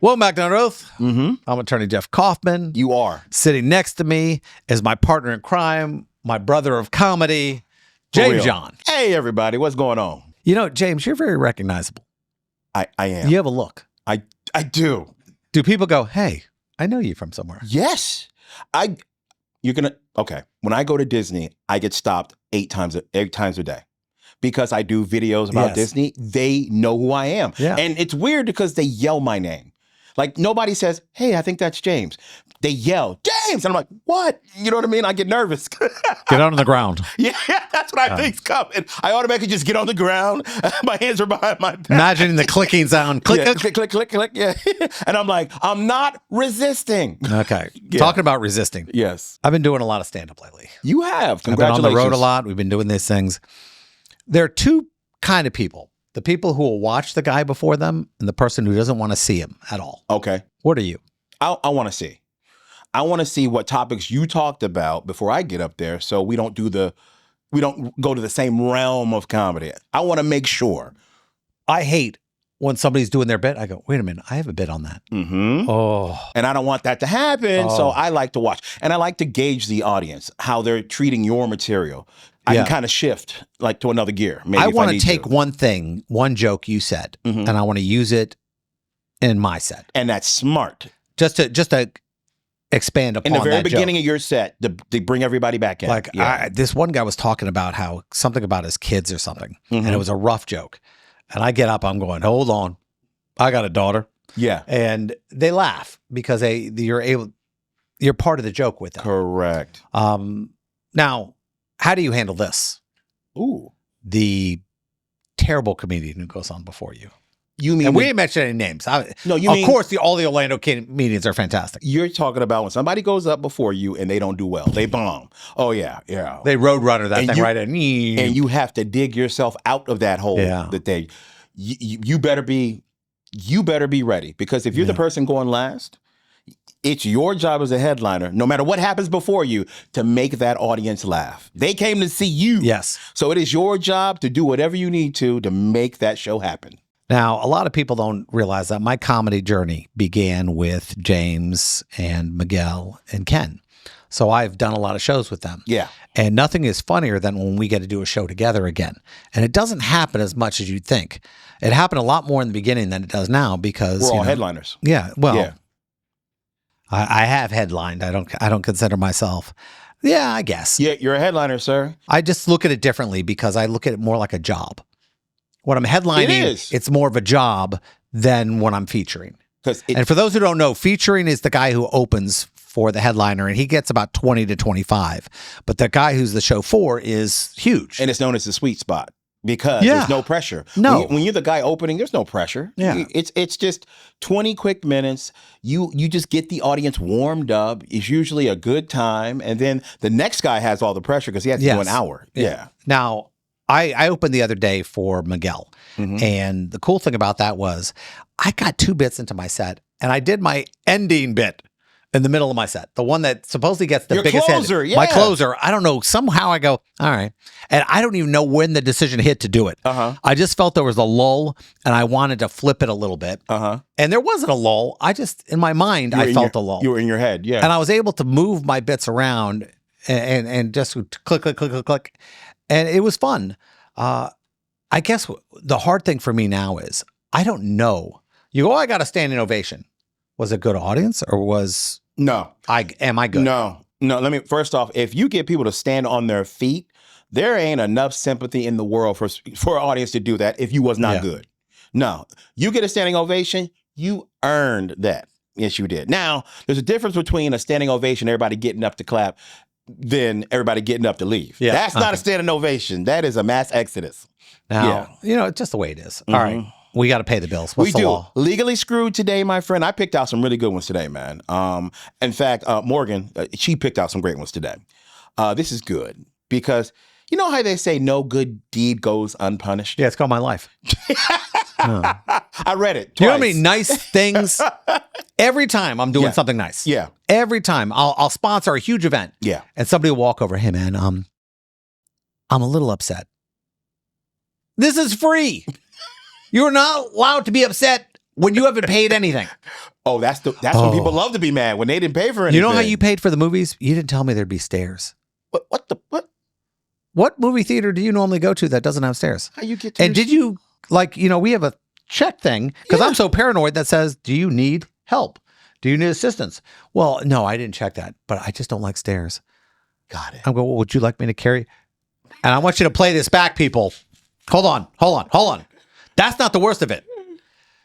Welcome back to Under Oath. Mm-hmm. I'm attorney Jeff Kaufman. You are. Sitting next to me is my partner in crime, my brother of comedy, James John. Hey, everybody. What's going on? You know, James, you're very recognizable. I am. You have a look. I do. Do people go, hey, I know you from somewhere? Yes. Okay. When I go to Disney, I get stopped 8 times a day. Because I do videos about Disney, they know who I am. Yeah. And it's weird because they yell my name. Like, nobody says, hey, I think that's James. They yell, James! And I'm like, what? You know what I mean? I get nervous. Get on the ground. Yeah, that's what I think's coming. I automatically just get on the ground. My hands are behind my back. Imagining the clicking sound. Click, Yeah, click. click, click, click. Yeah. And I'm like, I'm not resisting. Okay. Yeah. Talking about resisting. Yes. I've been doing a lot of stand-up lately. You have. I've been Congratulations. on the road a lot. We've been doing these things. There are two kind of people. The people who will watch the guy before them and the person who doesn't want to see him at all. Okay. What are you? I want to see. I want to see what topics you talked about before I get up there, so we don't go to the same realm of comedy. I want to make sure. I hate when somebody's doing their bit. I go, wait a minute, I have a bit on that. Mm-hmm. Oh. And I don't want that to happen, so I like to watch. And I like to gauge the audience, how they're treating your material. I can kind of shift like to another gear. Maybe I want to take one joke you said, and I want to use it in my set. And that's smart. Just to expand upon that in the very beginning joke. of your set, to bring everybody back in. Like this one guy was talking about how something about his kids or something, and it was a rough joke. And I get up, I'm going, hold on, I got a daughter. Yeah, and they laugh because you're part of the joke with them. Correct. Now, how do you handle this? Ooh, the terrible comedian who goes on before you. You mean? And we ain't mentioned any names. No, you mean, of course, all the Orlando comedians are fantastic. You're talking about when somebody goes up before you and they don't do well. They bomb. Oh, yeah, yeah. They roadrunner that thing right in. And you have to dig yourself out of that hole. Yeah. That you better be ready. Because if you're the person going last, it's your job as a headliner, no matter what happens before you, to make that audience laugh. They came to see you. Yes. So it is your job to do whatever you need to make that show happen. Now, a lot of people don't realize that my comedy journey began with James and Miguel and Ken. So I've done a lot of shows with them. Yeah. And nothing is funnier than when we get to do a show together again. And it doesn't happen as much as you'd think. It happened a lot more in the beginning than it does now because we're all headliners. Yeah. Well, I have headlined. I don't consider myself. Yeah, I guess. Yeah, you're a headliner, sir. I just look at it differently because I look at it more like a job. When I'm headlining, it's more of a job than when I'm featuring. And for those who don't know, featuring is the guy who opens for the headliner, and he gets about 20 to 25. But the guy who's the show for is huge. And it's known as the sweet spot because there's no pressure. No. When you're the guy opening, there's no pressure. Yeah. It's just 20 quick minutes. You just get the audience warmed up. It's usually a good time. And then the next guy has all the pressure because he has to do an hour. Yeah. Now, I opened the other day for Miguel. And the cool thing about that was I got 2 bits into my set and I did my ending bit in the middle of my set. The one that supposedly gets the biggest closer, hit. My closer. I don't know. Somehow I go, all right. And I don't even know when the decision hit to do it. I just felt there was a lull and I wanted to flip it a little bit. And there wasn't a lull. I just, in my mind, I felt a lull. You were in your head, yeah. And I was able to move my bits around and just click, click, click, click, click. And it was fun. I guess the hard thing for me now is I don't know. You go, I got a standing ovation. Was it a good audience or was am I good? No. Let me first off, if you get people to stand on their feet, there ain't enough sympathy in the world for an audience to do that if you was not good. No, you get a standing ovation, you earned that. Yes, you did. Now, there's a difference between a standing ovation, everybody getting up to clap, than everybody getting up to leave. Yeah. That's not a standing ovation. That is a mass exodus. Now, it's just the way it is. All right. We got to pay the bills. What's the law? Legally Screwed today, my friend. I picked out some really good ones today, man. In fact, Morgan, she picked out some great ones today. This is good because you know how they say no good deed goes unpunished? Yeah, it's called My Life. I read it twice. You know how many nice things? Every time I'm doing something nice. Yeah. Every time I'll sponsor a huge event. Yeah. And somebody will walk over, hey man, I'm a little upset. This is free. You're not allowed to be upset when you haven't paid anything. Oh, that's when people love to be mad, when they didn't pay for anything. You know how you paid for the movies? You didn't tell me there'd be stairs. What? What movie theater do you normally go to that doesn't have stairs? How you get to And did you, we have a check thing, because I'm so paranoid, that says, do you need help? Do you need assistance? Well, no, I didn't check that, but I just don't like stairs. Got it. I'm going, well, would you like me to carry? And I want you to play this back, people. Hold on. That's not the worst of it.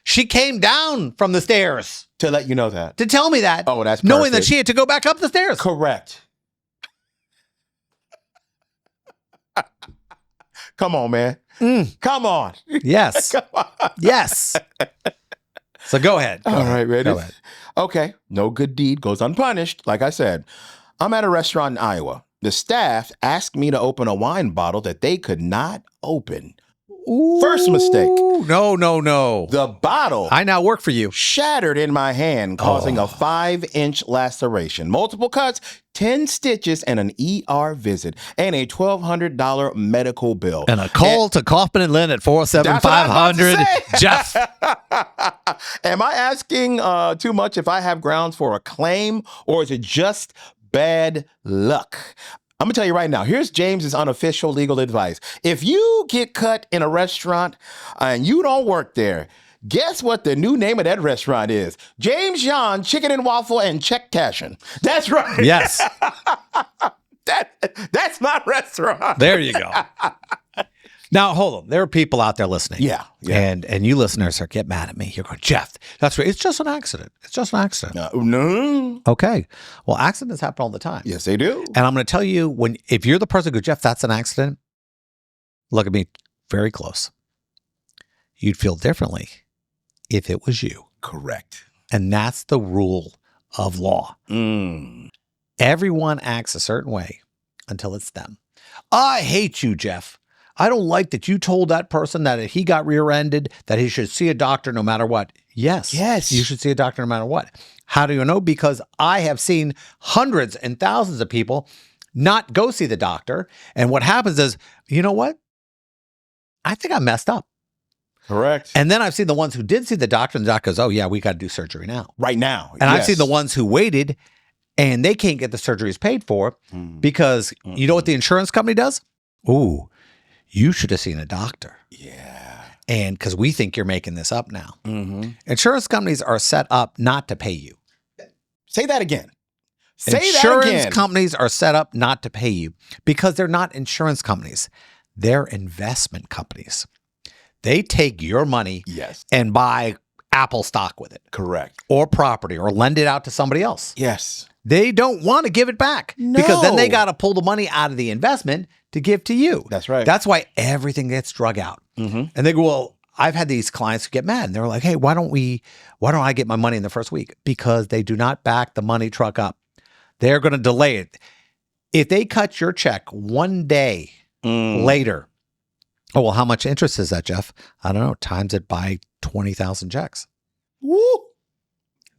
She came down from the stairs. To let you know that. To tell me that. Oh, that's perfect. Knowing that she had to go back up the stairs. Correct. Come on, man. Come on. Yes. Come on. Yes. So go ahead. All right, ready? Go ahead. Okay. No good deed goes unpunished. Like I said, I'm at a restaurant in Iowa. The staff asked me to open a wine bottle that they could not open. Ooh, First mistake. No. The bottle I now work for you. shattered in my hand, causing a 5-inch laceration, multiple cuts, 10 stitches, and an ER visit, and a $1,200 medical bill. And a call to Kaufman and Lynd at 47500. Jeff. Am I asking too much if I have grounds for a claim, or is it just bad luck? I'm going to tell you right now, here's James's unofficial legal advice. If you get cut in a restaurant and you don't work there, guess what the new name of that restaurant is? James Yon Chicken and Waffle and Check Cashing. That's right. Yes. That's my restaurant. There you go. Now, hold on. There are people out there listening. Yeah. And you listeners are get mad at me. You're going, Jeff, that's right. It's just an accident. No. Okay. Well, accidents happen all the time. Yes, they do. And I'm going to tell you, if you're the person who goes, Jeff, that's an accident, look at me very close. You'd feel differently if it was you. Correct. And that's the rule of law. Everyone acts a certain way until it's them. I hate you, Jeff. I don't like that you told that person that if he got rear-ended, that he should see a doctor no matter what. Yes. You should see a doctor no matter what. How do you know? Because I have seen hundreds and thousands of people not go see the doctor. And what happens is, you know what? I think I messed up. Correct. And then I've seen the ones who did see the doctor, and the doctor goes, oh, yeah, we got to do surgery now. Right now. And I've seen the ones who waited, and they can't get the surgeries paid for because you know what the insurance company does? Ooh, you should have seen a doctor. Yeah. And because we think you're making this up now. Insurance companies are set up not to pay you. Say that again. Insurance companies are set up not to pay you because they're not insurance companies. They're investment companies. They take your money and buy Apple stock with it. Correct. Or property, or lend it out to somebody else. Yes. They don't want to give it back because then they got to pull the money out of the investment to give to you. That's right. That's why everything gets drug out. And they go, well, I've had these clients who get mad and they're like, hey, why don't I get my money in the first week? Because they do not back the money truck up. They're going to delay it. If they cut your check one day later, oh, well, how much interest is that, Jeff? I don't know. Times it by 20,000 checks. Woo!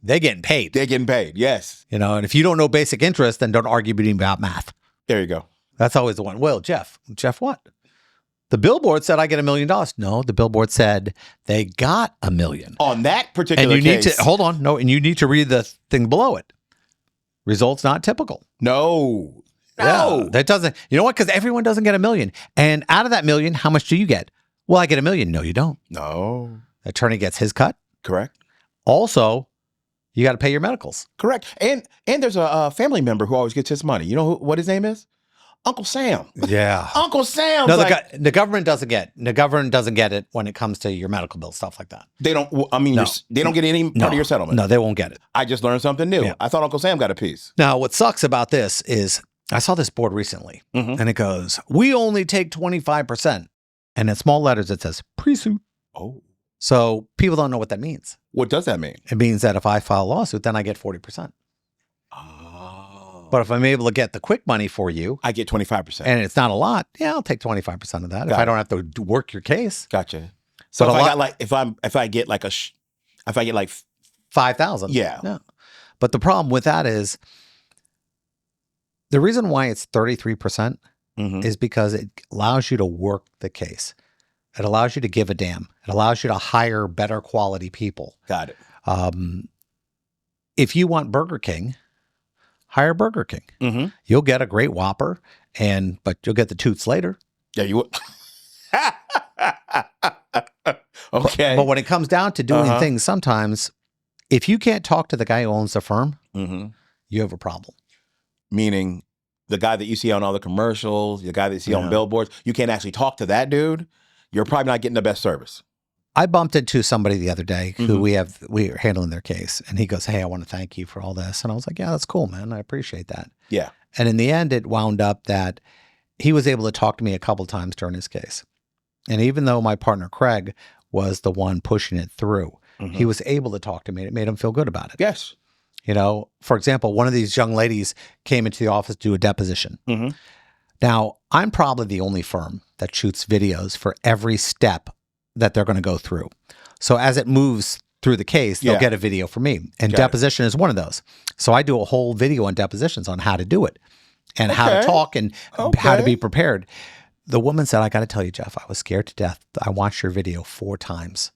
They're getting paid. They're getting paid, yes. You know, and if you don't know basic interest, then don't argue with me about math. There you go. That's always the one. Well, Jeff what? The billboard said I get $1 million. No, the billboard said they got $1 million. On that particular and you case. need to, hold on. No, and you need to read the thing below it. Results not typical. No. Yeah, that doesn't, you know what? Because everyone doesn't get $1 million. And out of that $1 million, how much do you get? Well, I get $1 million. No, you don't. No. Attorney gets his cut. Correct. Also, you got to pay your medicals. Correct. And there's a family member who always gets his money. You know what his name is? Uncle Sam. Yeah. Uncle Sam. No, the government doesn't get it when it comes to your medical bill, stuff like that. They don't, I mean, they don't get any part of your settlement. No, they won't get it. I just learned something new. Yeah. I thought Uncle Sam got a piece. Now, what sucks about this is I saw this board recently and it goes, we only take 25%. And in small letters, it says pre-suit. Oh. So people don't know what that means. What does that mean? It means that if I file a lawsuit, then I get 40%. Oh. But if I'm able to get the quick money for you, I get 25%. And it's not a lot. Yeah, I'll take 25% of that if I don't have to work your case. Gotcha. So if I get like 5,000. Yeah. No. But the problem with that is the reason why it's 33% is because it allows you to work the case. It allows you to give a damn. It allows you to hire better quality people. Got it. If you want Burger King, hire Burger King. Mm-hmm. You'll get a great Whopper, but you'll get the toots later. Yeah, you will. Okay. But when it comes down to doing things, sometimes if you can't talk to the guy who owns the firm, you have a problem. Meaning the guy that you see on all the commercials, the guy that you see on billboards, you can't actually talk to that dude. You're probably not getting the best service. I bumped into somebody the other day who we are handling their case, and he goes, "Hey, I want to thank you for all this." And I was like, "Yeah, that's cool, man. I appreciate that." Yeah. And in the end, it wound up that he was able to talk to me a couple of times during his case. And even though my partner, Craig, was the one pushing it through, he was able to talk to me. And it made him feel good about it. Yes. You know, for example, one of these young ladies came into the office to do a deposition. Now, I'm probably the only firm that shoots videos for every step that they're going to go through. So as it moves through the case, they'll get a video from me. And deposition is one of those. So I do a whole video on depositions on how to do it and how to talk and how to be prepared. The woman said, "I got to tell you, Jeff, I was scared to death. I watched your video 4 times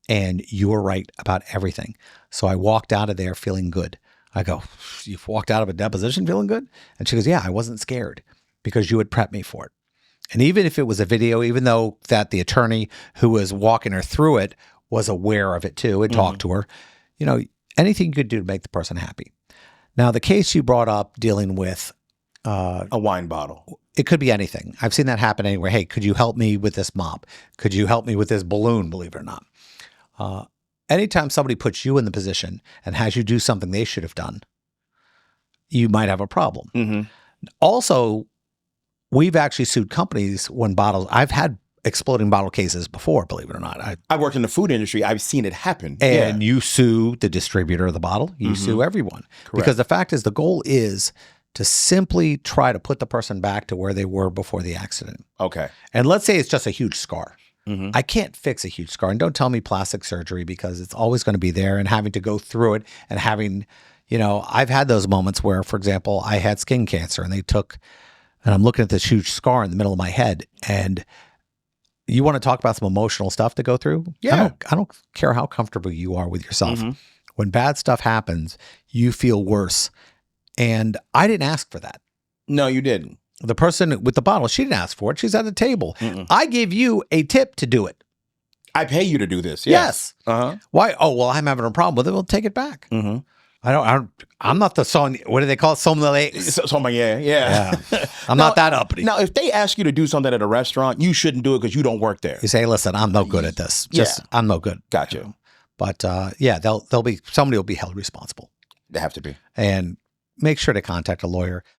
and you were right about everything. So I walked out of there feeling good." I go, "You've walked out of a deposition feeling good?" And she goes, "Yeah, I wasn't scared because you had prepped me for it." And even if it was a video, even though that the attorney who was walking her through it was aware of it too and talked to her, you know, anything you could do to make the person happy. Now, the case you brought up dealing with a wine bottle. It could be anything. I've seen that happen anywhere. Hey, could you help me with this mop? Could you help me with this balloon, believe it or not? Anytime somebody puts you in the position and has you do something they should have done, you might have a problem. Also, we've actually sued companies when bottles, I've had exploding bottle cases before, believe it or not. I worked in the food industry. I've seen it happen. And you sue the distributor of the bottle. You sue everyone. Correct. Because the fact is, the goal is to simply try to put the person back to where they were before the accident. Okay. And let's say it's just a huge scar. I can't fix a huge scar. And don't tell me plastic surgery, because it's always going to be there, and having to go through it and having, you know, I've had those moments where, for example, I had skin cancer and and I'm looking at this huge scar in the middle of my head, and you want to talk about some emotional stuff to go through? Yeah. I don't care how comfortable you are with yourself. When bad stuff happens, you feel worse. And I didn't ask for that. No, you didn't. The person with the bottle, she didn't ask for it. She's at the table. I gave you a tip to do it. I pay you to do this. Yes. Why? Oh, well, I'm having a problem with it. We'll take it back. I'm not the son. What do they call it? Sommelier. Yeah. I'm not that uppity. Now, if they ask you to do something at a restaurant, you shouldn't do it because you don't work there. You say, "Listen, I'm no good at this. I'm no good." Gotcha. But somebody will be held responsible. They have to be. And make sure to contact a lawyer.